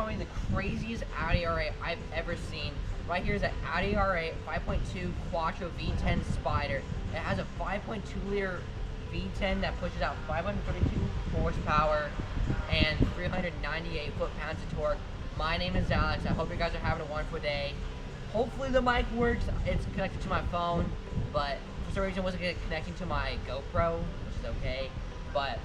probably the craziest Audi R8 I've ever seen. Right here is an Audi R8 5.2 Quattro V10 Spider. It has a 5.2 liter V10 that pushes out 532 horsepower and 398 foot-pounds of torque. My name is Alex. I hope you guys are having a wonderful day. Hopefully the mic works. It's connected to my phone, but for some reason it wasn't connecting to my GoPro, which is okay. But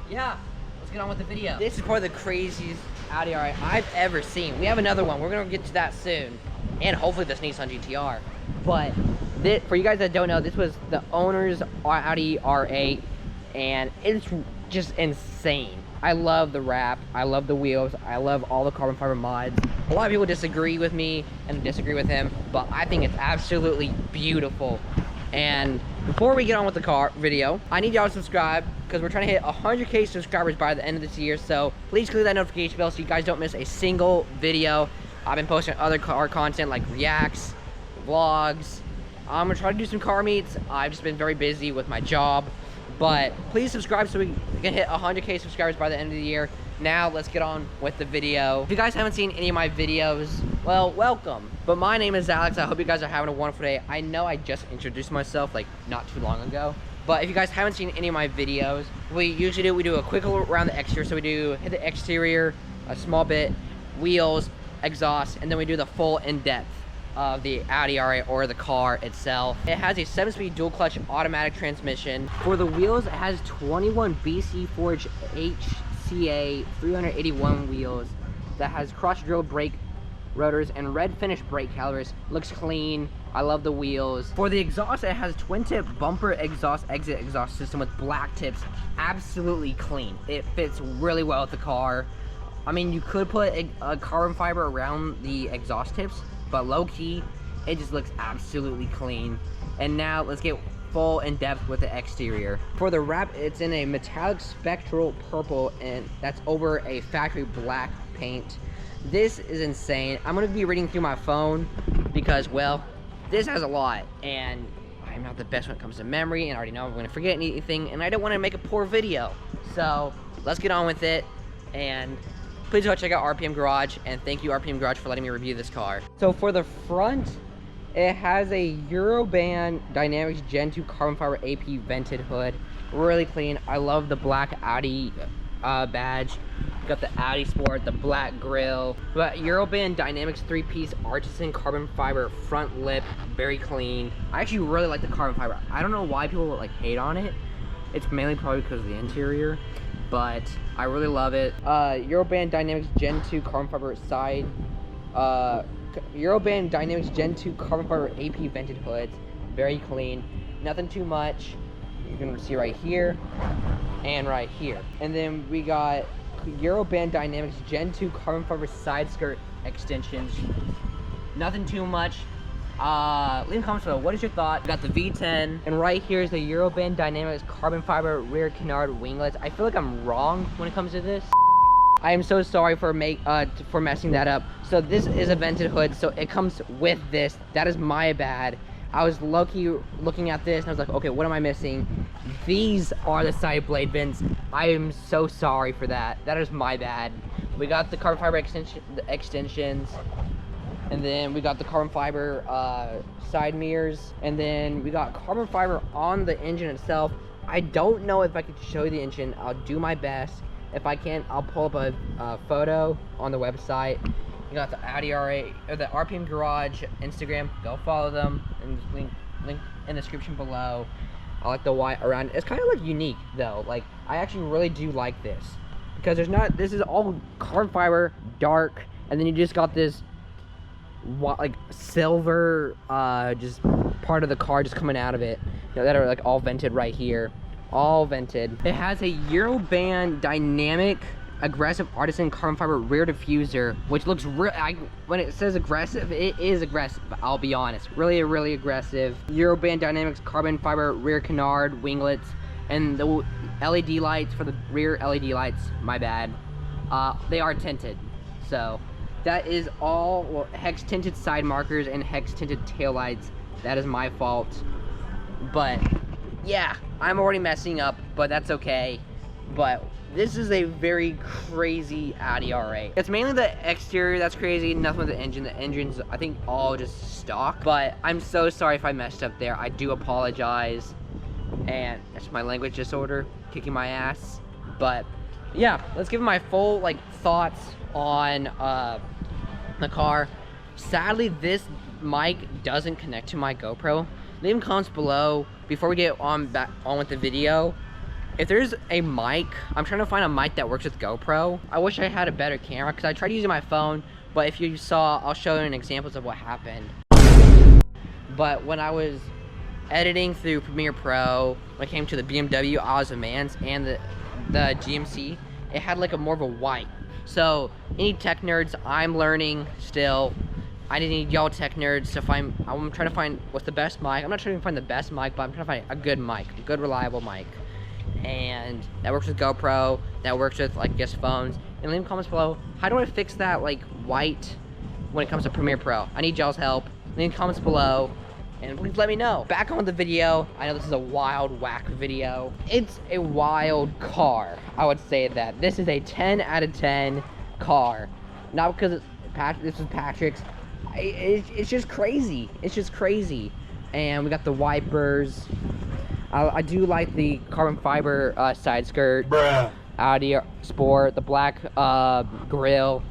yeah, let's get on with the video. This is probably the craziest Audi R8 I've ever seen. We have another one. We're gonna get to that soon, and hopefully this Nissan GTR. But this, for you guys that don't know, this was the owner's Audi R8, and it's just insane. I love the wrap, I love the wheels, I love all the carbon fiber mods. A lot of people disagree with me and disagree with him, but I think it's absolutely beautiful. And before we get on with the car video, I need y'all to subscribe because we're trying to hit 100K subscribers by the end of this year. So please click that notification bell so you guys don't miss a single video. I've been posting other car content like reacts, vlogs. I'm gonna try to do some car meets. I've just been very busy with my job. But please subscribe so we can hit 100K subscribers by the end of the year. Now let's get on with the video. If you guys haven't seen any of my videos, well, welcome. But my name is Alex. I hope you guys are having a wonderful day. I know I just introduced myself like not too long ago. But if you guys haven't seen any of my videos, we do a quick look around the exterior. So we do hit the exterior, a small bit, wheels, exhaust, and then we do the full in-depth of the Audi R8 or the car itself. It has a 7-speed dual clutch automatic transmission. For the wheels, it has 21 BC Forge HCA 381 wheels that has cross drill brake rotors and red finish brake calipers. Looks clean. I love the wheels. For the exhaust, it has twin tip bumper exhaust exit exhaust system with black tips. Absolutely clean. It fits really well with the car. I mean, you could put a carbon fiber around the exhaust tips, but low-key, it just looks absolutely clean. And now let's get full in depth with the exterior. For the wrap, it's in a metallic spectral purple, and that's over a factory black paint. This is insane. I'm gonna be reading through my phone because, well, this has a lot, and I'm not the best when it comes to memory, and I already know I'm gonna forget anything, and I don't wanna make a poor video. So let's get on with it, and please go check out RPM Garage, and thank you RPM Garage for letting me review this car. So for the front, it has a EUROBAHN Dynamics Gen 2 carbon fiber AP vented hood. Really clean. I love the black Audi badge. Got the Audi Sport, the black grille. But EUROBAHN Dynamics 3-piece ARTISAN carbon fiber front lip, very clean. I actually really like the carbon fiber. I don't know why people like hate on it. It's mainly probably because of the interior, but I really love it. EUROBAHN Dynamics Gen 2 carbon fiber side. EUROBAHN Dynamics Gen 2 carbon fiber AP vented hoods. Very clean. Nothing too much. You can see right here and right here. And then we got EUROBAHN Dynamics Gen 2 carbon fiber side skirt extensions. Nothing too much. Leave in the comments below, what is your thought? We got the V10, and right here is the EUROBAHN Dynamics carbon fiber rear canard winglets. I feel like I'm wrong when it comes to this. I am so sorry for messing that up. So this is a vented hood, so it comes with this. That is my bad. I was low-key looking at this, and I was like, okay, what am I missing? These are the side blade vents. I am so sorry for that. That is my bad. We got the carbon fiber extensions. And then we got the carbon fiber side mirrors. And then we got carbon fiber on the engine itself. I don't know if I can show you the engine. I'll do my best. If I can, I'll pull up a photo on the website. You got the Audi R8, or the RPM Garage Instagram. Go follow them. And link in the description below. I like the white around. It's kind of like unique though. Like, I actually really do like this. Because this is all carbon fiber, dark. And then you just got this like silver just part of the car just coming out of it, that are like all vented right here, all vented. It has a EUROBAHN Dynamic Aggressive Artisan carbon fiber rear diffuser, which looks when it says aggressive, it is aggressive. I'll be honest, really aggressive. EUROBAHN Dynamics carbon fiber rear canard winglets, and the LED lights for the rear LED lights, my bad, they are tinted. So that is all, well, HEX-TINTED side markers and HEX-TINTED taillights. That is my fault. But yeah, I'm already messing up, but that's okay. but this is a very crazy Audi R8. It's mainly the exterior that's crazy, nothing with the engine. The engine's, I think, all just stock. But I'm so sorry if I messed up there. I do apologize. And that's my language disorder, kicking my ass. But yeah, let's give my full thoughts on the car. Sadly, this mic doesn't connect to my GoPro. Leave them comments below before we get on with the video. If there's a mic, I'm trying to find a mic that works with GoPro. I wish I had a better camera because I tried using my phone, but if you saw, I'll show you an examples of what happened. But when I was editing through Premiere Pro, when it came to the BMW Osmans and the GMC, it had a more of a white. So any tech nerds, I'm learning still. I need y'all tech nerds to find. I'm trying to find what's the best mic. I'm not trying to find the best mic, but I'm trying to find a good mic, a good reliable mic. And that works with GoPro, that works with phones. And leave comments below, how do I fix that white when it comes to Premiere Pro? I need y'all's help. Leave comments below and please let me know. Back on with the video. I know this is a wild whack video. It's a wild car, I would say that. This is a 10 out of 10 car. Not because this is Patrick's. It's just crazy. It's just crazy. And we got the wipers. I do like the carbon fiber side skirt. Bruh. Audi Sport, the black grill,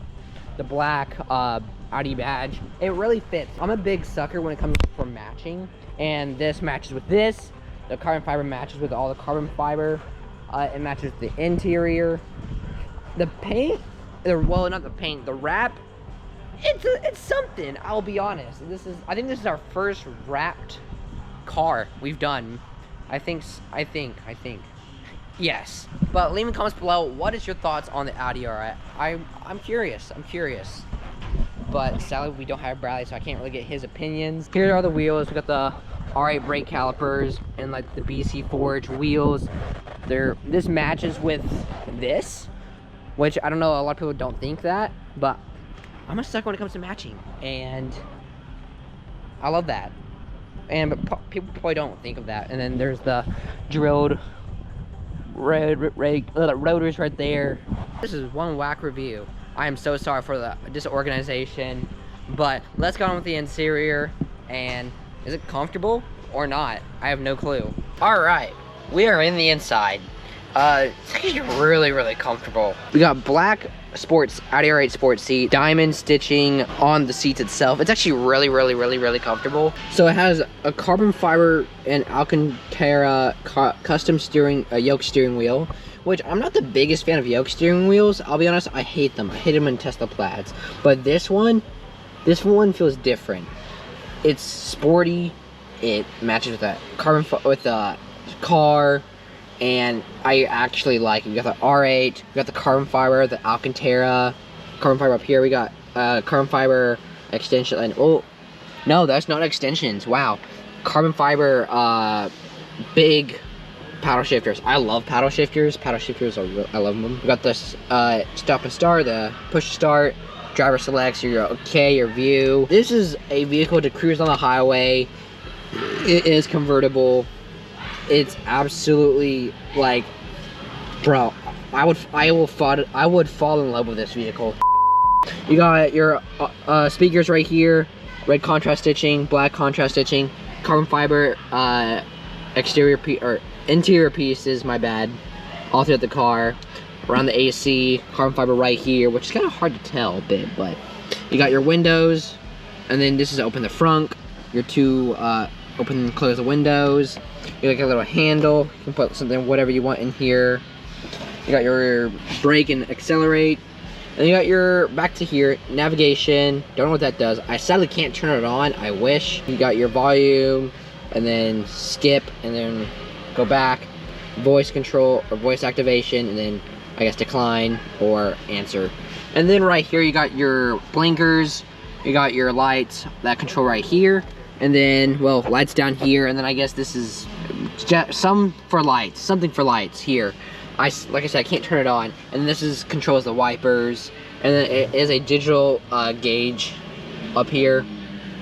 the black Audi badge. It really fits. I'm a big sucker when it comes for matching, and this matches with this. The carbon fiber matches with all the carbon fiber. It matches the interior. The paint, well, not the paint, the wrap. It's something. I'll be honest. I think this is our first wrapped car we've done. I think. Yes. But leave in the comments below, what is your thoughts on the Audi R8? I'm curious. But sadly, we don't have Bradley, so I can't really get his opinions. Here are the wheels. We got the R8 brake calipers and the BC Forge wheels. This matches with this, which I don't know, a lot of people don't think that, but I'm a sucker when it comes to matching, and I love that. But people probably don't think of that. And then there's the drilled rotors right there. This is one whack review. I am so sorry for the disorganization, but let's go on with the interior. And is it comfortable or not? I have no clue. All right, we are in the inside. It's actually really comfortable. We got black sports Audi R8 sports seat, diamond stitching on the seats itself. It's actually really comfortable. So it has a carbon fiber and Alcantara custom steering yoke steering wheel, which I'm not the biggest fan of yoke steering wheels. I'll be honest, I hate them. I hate them in Tesla Plaids. But this one feels different. It's sporty. It matches with that with the car. And I actually like it. We got the R8, we got the carbon fiber, the Alcantara, carbon fiber up here. We got carbon fiber extension, and oh, no, that's not extensions. Wow, carbon fiber big paddle shifters. I love paddle shifters. Paddle shifters I love them. We got this stop and start, the push to start, driver selects your your view. This is a vehicle to cruise on the highway. It is convertible. It's absolutely bro, I would fall in love with this vehicle. You got your speakers right here, red contrast stitching, black contrast stitching, carbon fiber interior pieces, my bad, all throughout the car. Around the AC, carbon fiber right here, which is kind of hard to tell a bit, but you got your windows, and then this is open the front, your two open and close the windows. You got a little handle, you can put something, whatever you want in here. You got your brake and accelerate. And you got your, back to here, navigation. Don't know what that does. I sadly can't turn it on, I wish. You got your volume, and then skip, and then go back. Voice control, or voice activation, and then, I guess, decline, or answer. And then right here, you got your blinkers. You got your lights, that control right here. And then, well, lights down here, and then I guess this is something for lights here. Like I said, I can't turn it on. And this controls the wipers, and then it is a digital gauge up here.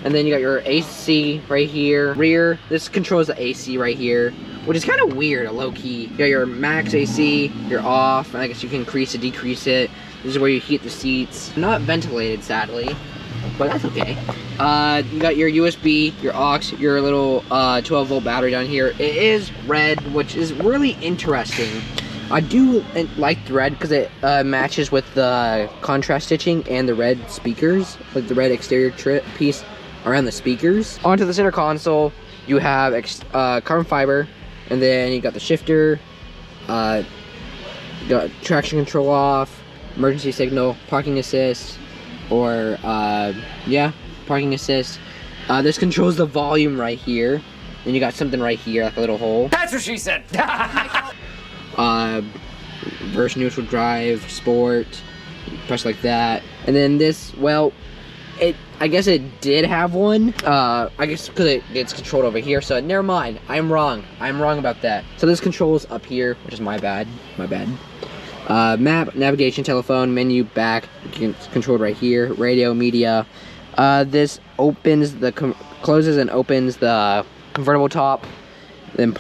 And then you got your AC right here. Rear, this controls the AC right here. which is kind of weird, a low key. You got your max AC, your off, and I guess you can increase it, decrease it. This is where you heat the seats. Not ventilated, sadly, but that's okay. You got your USB, your aux, your little 12-volt battery down here. It is red, which is really interesting. I do like the red because it matches with the contrast stitching and the red speakers, like the red exterior piece around the speakers. Onto the center console, you have carbon fiber, and then you got the shifter, you got traction control off, emergency signal, parking assist, or yeah, parking assist. This controls the volume right here. Then you got something right here, like a little hole. That's what she said. Reverse neutral drive, sport, press like that. And then this, well, I guess it did have one. I guess because it gets controlled over here, so never mind. I'm wrong about that. So this controls up here, which is my bad. Map, navigation, telephone, menu, back, it's controlled right here. Radio, media. This opens closes and opens the convertible top. Then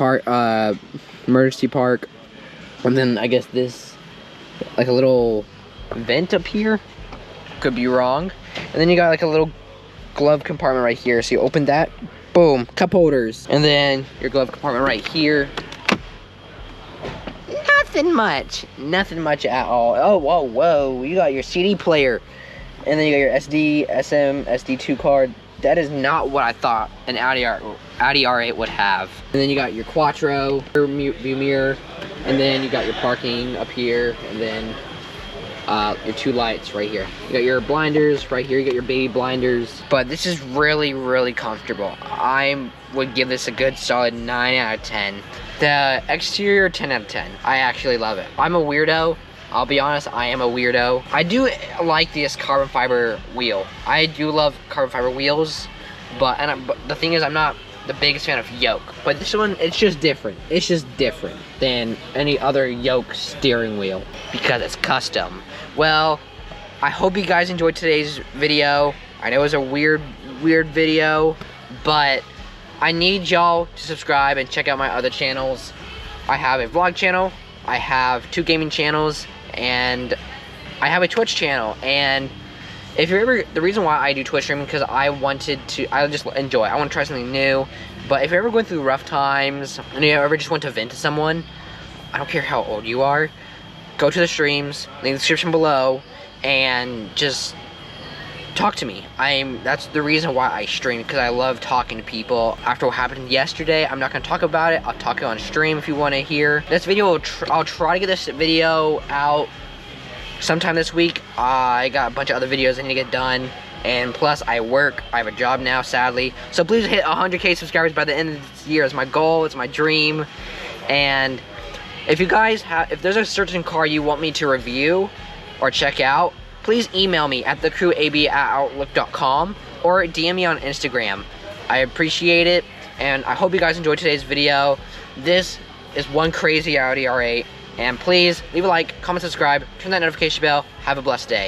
emergency park. And then I guess this, like a little vent up here. Could be wrong. And then you got like a little glove compartment right here. So you open that, boom, cup holders. And then your glove compartment right here. Nothing much at all. Oh, whoa, you got your CD player. And then you got your SD, SM, SD2 card. That is not what I thought an Audi R8 would have. And then you got your Quattro, your view mirror, and then you got your parking up here, and then your 2 lights right here. You got your blinders right here, you got your baby blinders. But this is really, really comfortable. I would give this a good solid 9 out of 10. The exterior, 10 out of 10. I actually love it. I'm a weirdo. I'll be honest, I am a weirdo. I do like this carbon fiber wheel. I do love carbon fiber wheels, but the thing is, I'm not the biggest fan of yoke. But this one, it's just different. It's just different than any other yoke steering wheel because it's custom. Well, I hope you guys enjoyed today's video. I know it was a weird video, but I need y'all to subscribe and check out my other channels. I have a vlog channel, I have 2 gaming channels, and I have a Twitch channel. And if you're ever, the reason why I do Twitch streaming, because I just enjoy it. I want to try something new. But if you're ever going through rough times, and you ever just want to vent to someone, I don't care how old you are, go to the streams, link in the description below, and just talk to me. That's the reason why I stream, because I love talking to people. After what happened yesterday, I'm not going to talk about it. I'll talk on stream if you want to hear. This video, I'll try to get this video out sometime this week. I got a bunch of other videos I need to get done, and plus I work. I have a job now, sadly. So please hit 100K subscribers by the end of this year. It's my goal. It's my dream. And if you guys if there's a certain car you want me to review or check out, please email me at thecrewab@outlook.com or DM me on Instagram. I appreciate it, and I hope you guys enjoyed today's video. This is one crazy Audi R8, and please leave a like, comment, subscribe, turn that notification bell. Have a blessed day.